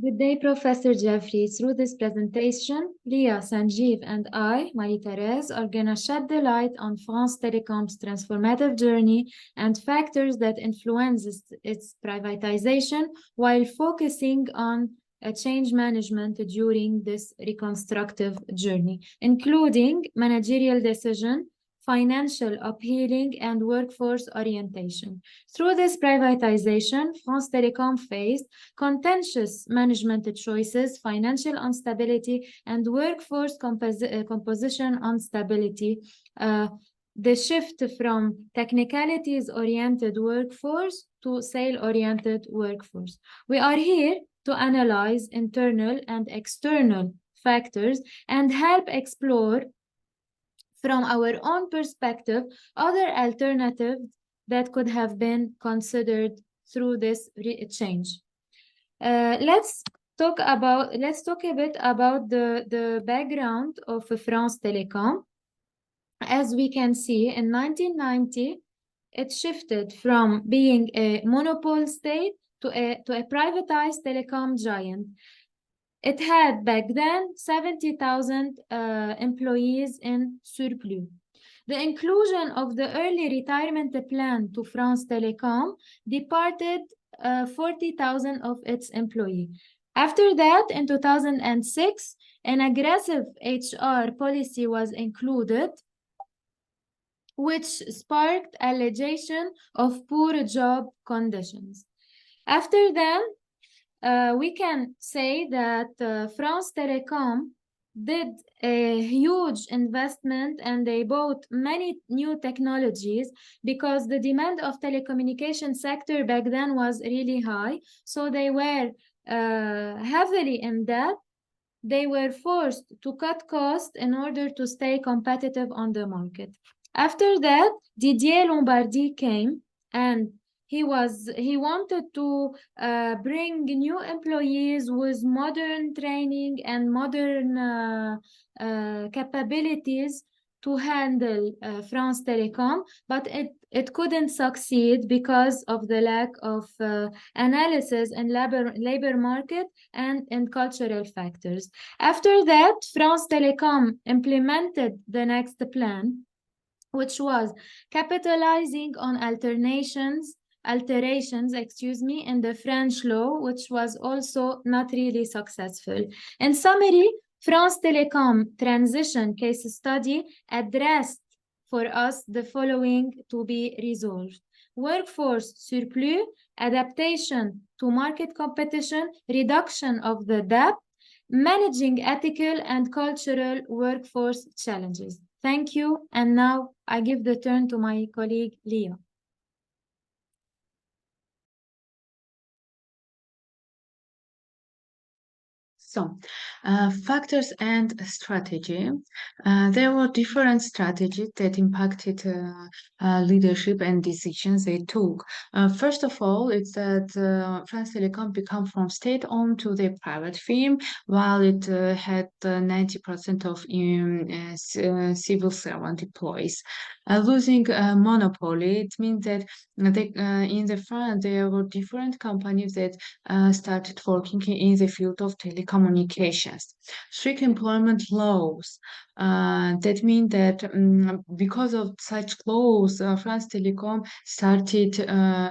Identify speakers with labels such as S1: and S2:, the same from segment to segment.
S1: Good day, Professor Jeffrey. Through this presentation, Leah, Sanjeev, and I, Marie-Thérèse, are going to shed the light on France Telecom's transformative journey and factors that influence its privatization while focusing on change management during this reconstructive journey, including managerial decision, financial uphealing, and workforce orientation. Through this privatization, France Telecom faced contentious management choices, financial instability, and workforce composition instability. The shift from technicalities-oriented workforce to sale-oriented workforce. We are here to analyze internal and external factors and help explore from our own perspective other alternatives that could have been considered through this change. Let's talk a bit about the background of France Telecom. As we can see, in 1990, it shifted from being a monopoly state to a privatized telecom giant. It had back then 70,000 employees in surplus. The inclusion of the early retirement plan to France Telecom departed 40,000 of its employees. After that, in 2006, an aggressive HR policy was included, which sparked allegation of poor job conditions. After that, we can say that France Telecom did a huge investment and they bought many new technologies because the demand of telecommunication sector back then was really high. So they were heavily in debt. They were forced to cut costs in order to stay competitive on the market. After that, Didier Lombardi came and he wanted to bring new employees with modern training and modern capabilities to handle France Telecom, but it couldn't succeed because of the lack of analysis in labor market and in cultural factors. After that, France Telecom implemented the next plan, which was capitalizing on alterations, in the French law, which was also not really successful. In summary, France Telecom transition case study addressed for us the following to be resolved: workforce surplus, adaptation to market competition, reduction of the debt, managing ethical and cultural workforce challenges. Thank you. And now I give the turn to my colleague, Leah.
S2: So, factors and strategy. There were different strategies that impacted leadership and decisions they took. First of all, it's that France Telecom became from state-owned to the private firm, while it had 90% of civil servant employees. Losing a monopoly, it means that in the front there were different companies that started working in the field of telecommunications. Strict employment laws. That means that because of such laws, France Telecom started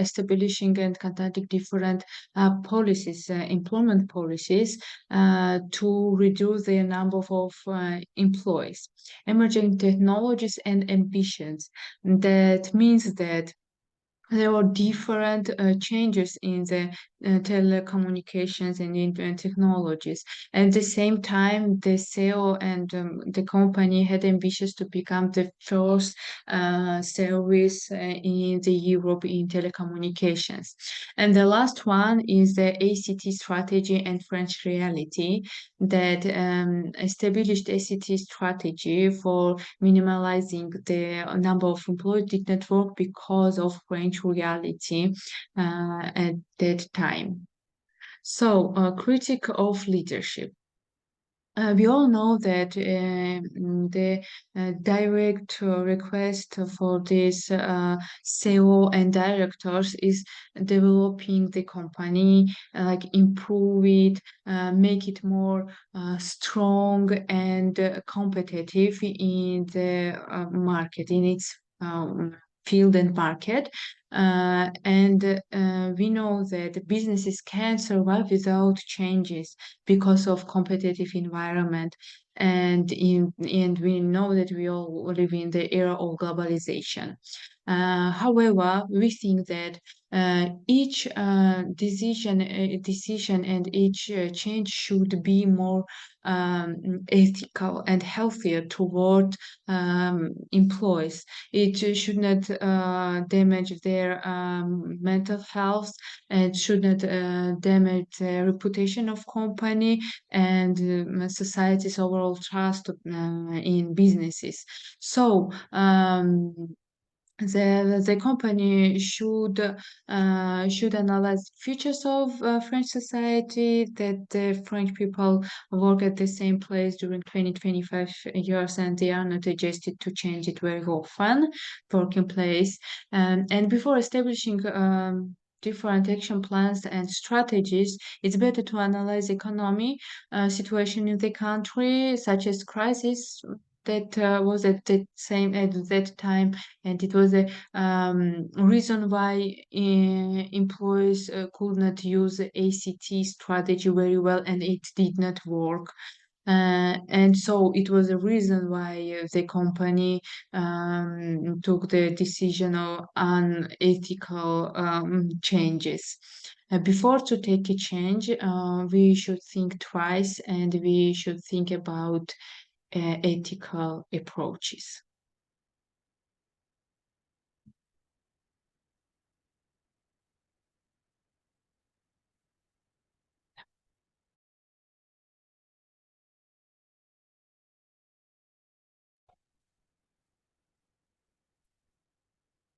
S2: establishing and conducting different policies, employment policies, to reduce the number of employees. Emerging technologies and ambitions. That means that there were different changes in the telecommunications and in technologies. At the same time, the CEO and the company had ambitions to become the first service in the Europe in telecommunications. And the last one is the ACT strategy and French reality that established ACT strategy for minimalizing the number of employees did not work because of French reality at that time. So, critique of leadership. We all know that the direct request for this CEO and directors is developing the company, like improve it, make it more strong and competitive in the market, in its field and market. And we know that businesses can survive without changes because of competitive environment, and we know that we all live in the era of globalization. However, we think that each decision and each change should be more ethical and healthier toward employees. It should not damage their mental health, and should not damage the reputation of company and society's overall trust in businesses. So the company should analyze futures of French society, that the French people work at the same place during 20-25 years and they are not adjusted to change it very often, working place. And before establishing different action plans and strategies, it's better to analyze economy situation in the country, such as crisis that was at that time, and it was a reason why employees could not use the ACT strategy very well, and it did not work. And so it was a reason why the company took the decision of unethical changes. Before to take a change, we should think twice, and we should think about ethical approaches.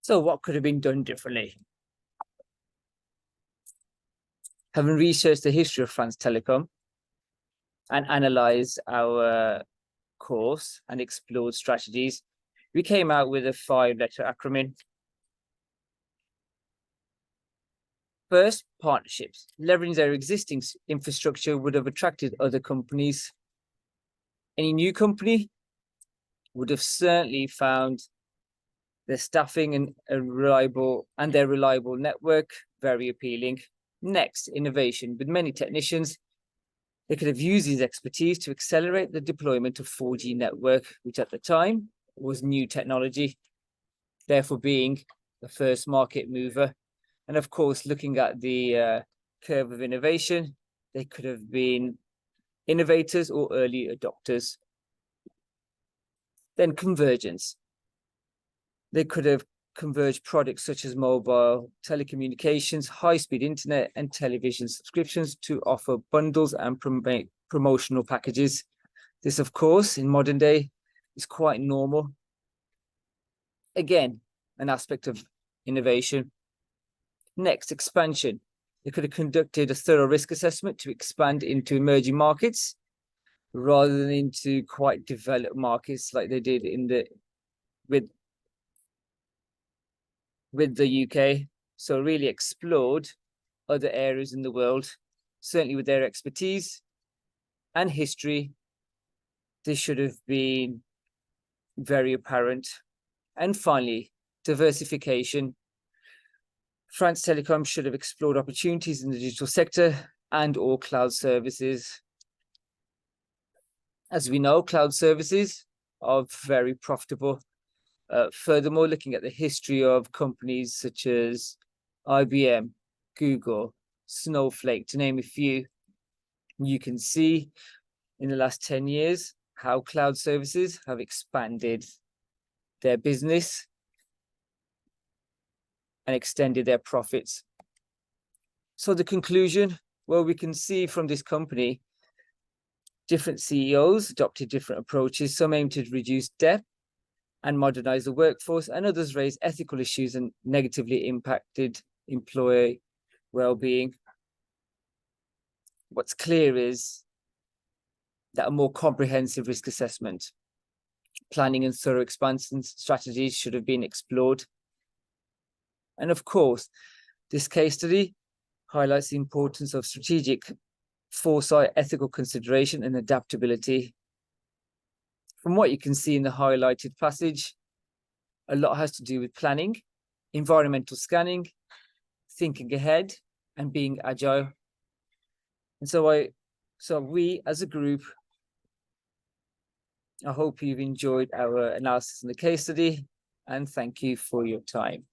S3: So what could have been done differently? Having researched the history of France Telecom and analysed our course and explored strategies, we came out with a 5-letter acronym. First, partnerships. Leveraging their existing infrastructure would have attracted other companies. Any new company would have certainly found their staffing and their reliable network very appealing. Next, innovation. With many technicians, they could have used his expertise to accelerate the deployment of 4G network, which at the time was new technology, therefore being the first market mover. And of course, looking at the curve of innovation, they could have been innovators or early adopters. Then convergence. They could have converged products such as mobile, telecommunications, high-speed internet, and television subscriptions to offer bundles and promotional packages. This, of course, in modern day, is quite normal. Again, an aspect of innovation. Next, expansion. They could have conducted a thorough risk assessment to expand into emerging markets rather than into quite developed markets like they did with the UK. So really explored other areas in the world, certainly with their expertise and history. This should have been very apparent. And finally, diversification. France Telecom should have explored opportunities in the digital sector and or cloud services. As we know, cloud services are very profitable. Furthermore, looking at the history of companies such as IBM, Google, Snowflake, to name a few, you can see in the last 10 years how cloud services have expanded their business and extended their profits. So the conclusion, well, we can see from this company, different CEOs adopted different approaches. Some aim to reduce debt and modernize the workforce, and others raise ethical issues and negatively impacted employee well-being. What's clear is that a more comprehensive risk assessment, planning and thorough expansion strategies should have been explored. And of course, this case study highlights the importance of strategic foresight, ethical consideration, and adaptability. From what you can see in the highlighted passage, a lot has to do with planning, environmental scanning, thinking ahead, and being agile. And so we as a group, I hope you've enjoyed our analysis in the case study, and thank you for your time.